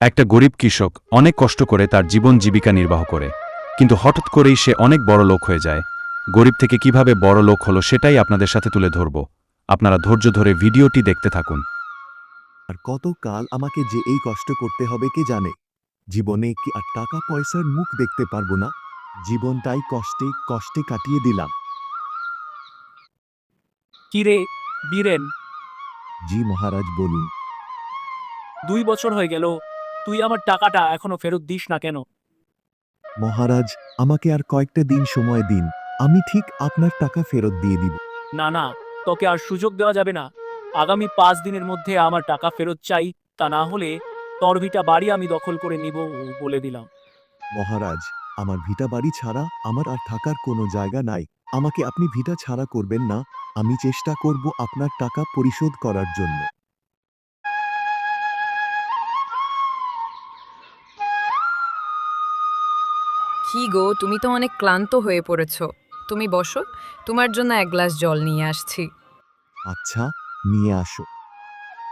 একটা গরিব কৃষক অনেক কষ্ট করে তার জীবন জীবিকা নির্বাহ করে, কিন্তু হঠাৎ করেই সে অনেক বড় লোক হয়ে যায়। গরিব থেকে কিভাবে বড় লোক হলো সেটাই আপনাদের সাথে তুলে ধরব। আপনারা ধৈর্য ধরে ভিডিওটি দেখতে থাকুন। আর কত কাল আমাকে যে এই কষ্ট করতে হবে কে জানে। জীবনে কি আর টাকা পয়সার মুখ দেখতে পারবো না? জীবনটাই কষ্টে কষ্টে কাটিয়ে দিলাম। কিরে বীরেন, জি মহারাজ, বলুন। 2 বছর হয়ে গেল, তুই আমার টাকাটা এখনো ফেরত দিস না কেন? মহারাজ, আমাকে আর কয়েকটা দিন সময় দিন, আমি ঠিক আপনার টাকা ফেরত দিয়ে দিব। না না, তোকে আর সুযোগ দেওয়া যাবে না। আগামী 5 দিনের মধ্যে আমার টাকা ফেরত চাই, তা না হলে তোর ভিটা বাড়ি আমি দখল করে নিব বলে দিলাম। মহারাজ, আমার ভিটা বাড়ি ছাড়া আমার আর থাকার কোনো জায়গা নাই। আমাকে আপনি ভিটা ছাড়া করবেন না। আমি চেষ্টা করব আপনার টাকা পরিশোধ করার জন্য। কি গো, তুমি তো অনেক ক্লান্ত হয়ে পড়েছ। তুমি বসো, তোমার জন্য এক গ্লাস জল নিয়ে আসছি। আচ্ছা, নিয়ে আসো।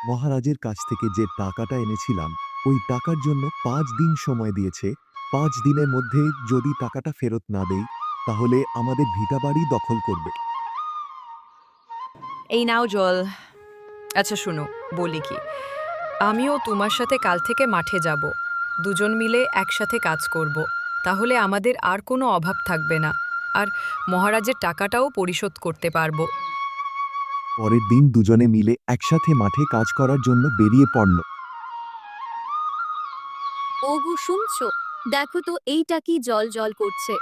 মহারাজের কাছ থেকে যে টাকাটা এনেছিলাম, ওই টাকার জন্য 5 দিন সময় দিয়েছে। 5 দিনের মধ্যে যদি টাকাটা ফেরত না দেই, তাহলে আমাদের ভিটা বাড়ি দখল করবে। এই নাও জল। আচ্ছা শোনো, বলি কি, আমিও তোমার সাথে কাল থেকে মাঠে যাব। দুজন মিলে একসাথে কাজ করব। তাহলে আমাদের আর কোনো অভাব থাকবে না, আর মহারাজের টাকাটাও পরিশোধ করতে পারবো। পরের দিন দুজনে মিলে একসাথে মাঠে কাজ করার জন্য বেরিয়ে পড়ল। ওগো শুনছো? দেখো তো এইটা কি জল জল করছে।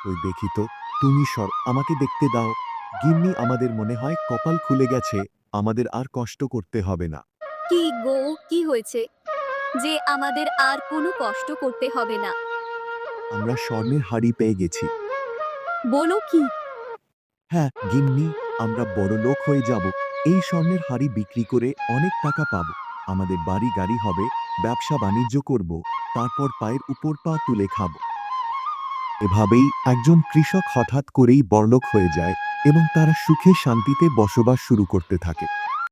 ওই দেখি তো, তুমি সর, আমাকে দেখতে দাও। গিন্নি, আমাদের মনে হয় কপাল খুলে গেছে, আমাদের আর কষ্ট করতে হবে না। কি গো, কি হয়েছে যে আমাদের আর কোনো কষ্ট করতে হবে না? আমরা স্বর্ণের হাড়ি পেয়ে গেছি। বলো কি? হ্যাঁ গিন্নি, আমরা বড় লোক হয়ে যাব। এই স্বর্ণের হাড়ি বিক্রি করে অনেক টাকা পাবো। আমাদের বাড়ি গাড়ি হবে, ব্যবসা বাণিজ্য করব, তারপর পায়ের উপর পা তুলে খাব। এভাবেই একজন কৃষক হঠাৎ করেই বড়লোক হয়ে যায় এবং তারা সুখে শান্তিতে বসবাস শুরু করতে থাকে।